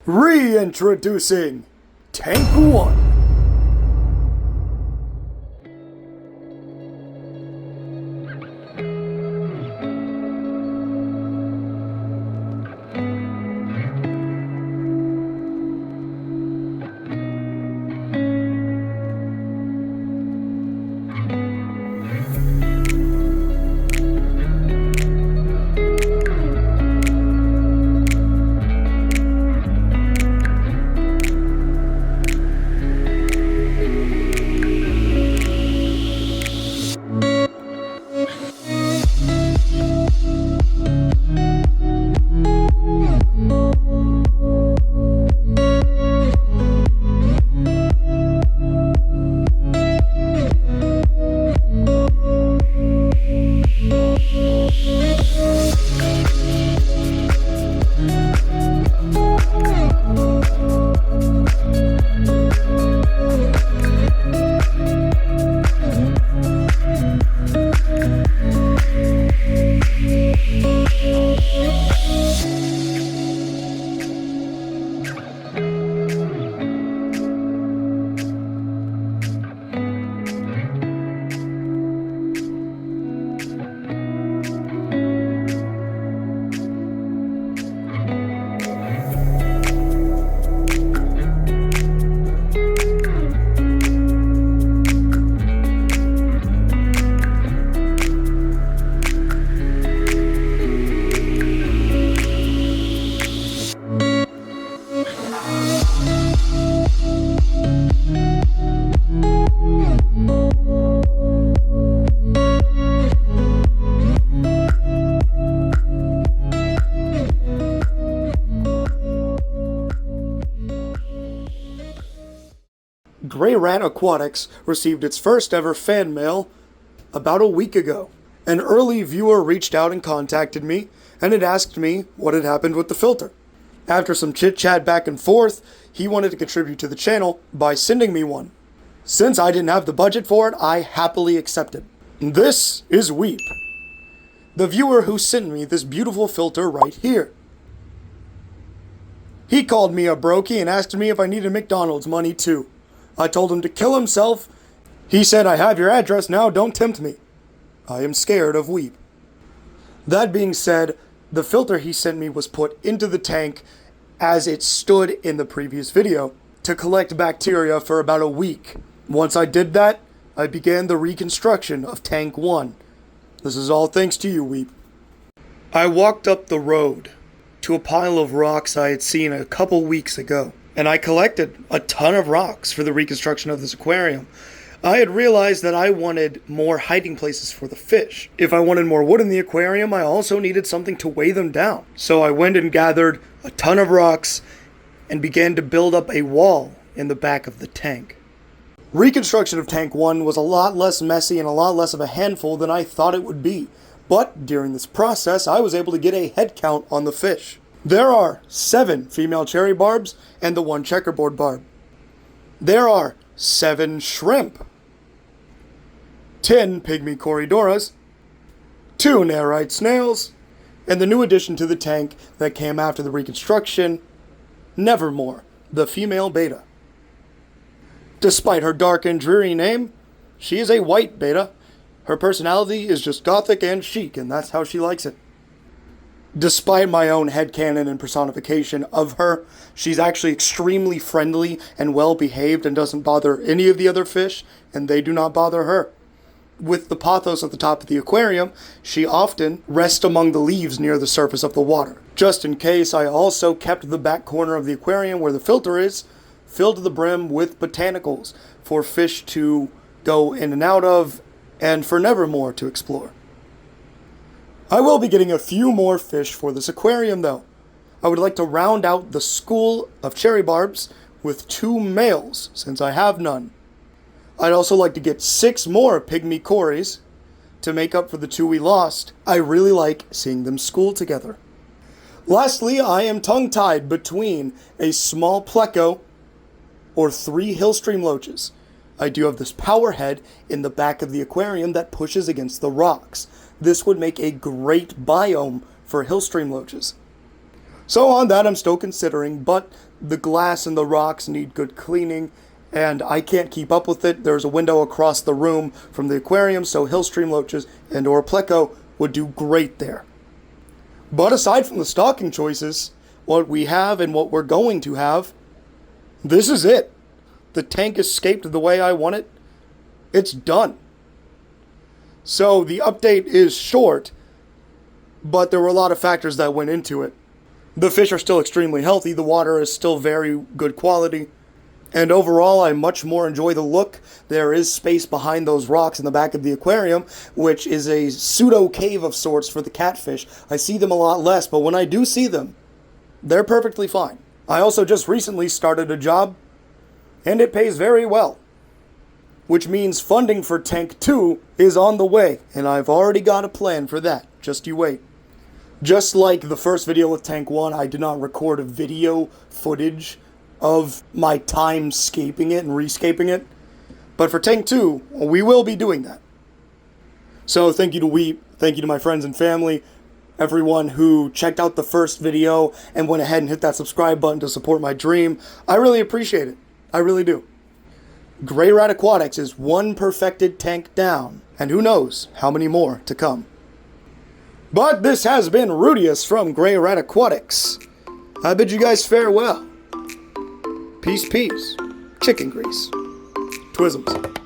Reintroducing Tank 1. Gray Rat Aquatics received its first ever fan mail about a week ago. An early viewer reached out and contacted me and had asked me what had happened with the filter. After some chit-chat back and forth, he wanted to contribute to the channel by sending me one. Since I didn't have the budget for it, I happily accepted. This is Weep, the viewer who sent me this beautiful filter right here. He called me a brokey and asked me if I needed McDonald's money too. I told him to kill himself. He said, "I have your address now, don't tempt me." I am scared of Weep. That being said, the filter he sent me was put into the tank as it stood in the previous video to collect bacteria for about a week. Once I did that, I began the reconstruction of Tank 1. This is all thanks to you, Weep. I walked up the road to a pile of rocks I had seen a couple weeks ago, and I collected a ton of rocks for the reconstruction of this aquarium. I had realized that I wanted more hiding places for the fish. If I wanted more wood in the aquarium, I also needed something to weigh them down. So I went and gathered a ton of rocks and began to build up a wall in the back of the tank. Reconstruction of Tank 1 was a lot less messy and a lot less of a handful than I thought it would be. But during this process, I was able to get a head count on the fish. There are 7 female cherry barbs and the 1 checkerboard barb. There are 7 shrimp, 10 pygmy corydoras, 2 narite snails, and the new addition to the tank that came after the reconstruction, Nevermore, the female beta. Despite her dark and dreary name, she is a white beta. Her personality is just gothic and chic, and that's how she likes it. Despite my own headcanon and personification of her, she's actually extremely friendly and well-behaved and doesn't bother any of the other fish, and they do not bother her. With the pothos at the top of the aquarium, she often rests among the leaves near the surface of the water. Just in case, I also kept the back corner of the aquarium where the filter is filled to the brim with botanicals for fish to go in and out of, and for Nevermore to explore. I will be getting a few more fish for this aquarium though. I would like to round out the school of cherry barbs with 2 males, since I have none. I'd also like to get 6 more pygmy cories to make up for the 2 we lost. I really like seeing them school together. Lastly, I am tongue-tied between a small pleco or 3 hillstream loaches. I do have this power head in the back of the aquarium that pushes against the rocks. This would make a great biome for hillstream loaches. So on that I'm still considering, but the glass and the rocks need good cleaning, and I can't keep up with it. There's a window across the room from the aquarium, so hill stream loaches and or pleco would do great there. But aside from the stocking choices, what we have and what we're going to have, this is it. The tank escaped the way I want it. It's done. So the update is short, but there were a lot of factors that went into it. The fish are still extremely healthy, the water is still very good quality, and overall I much more enjoy the look. There is space behind those rocks in the back of the aquarium, which is a pseudo cave of sorts for the catfish. I see them a lot less, but when I do see them, they're perfectly fine. I also just recently started a job, and it pays very well, which means funding for Tank 2 is on the way, and I've already got a plan for that. Just you wait. Just like the first video with Tank 1, I did not record a video footage of my time scaping it and rescaping it. But for Tank 2, we will be doing that. So thank you to Weep, thank you to my friends and family, everyone who checked out the first video and went ahead and hit that subscribe button to support my dream. I really appreciate it. I really do. Gray Rat Aquatics is one perfected tank down, and who knows how many more to come. But this has been Rudius from Gray Rat Aquatics. I bid you guys farewell. Peace, peace. Chicken grease. Twisms.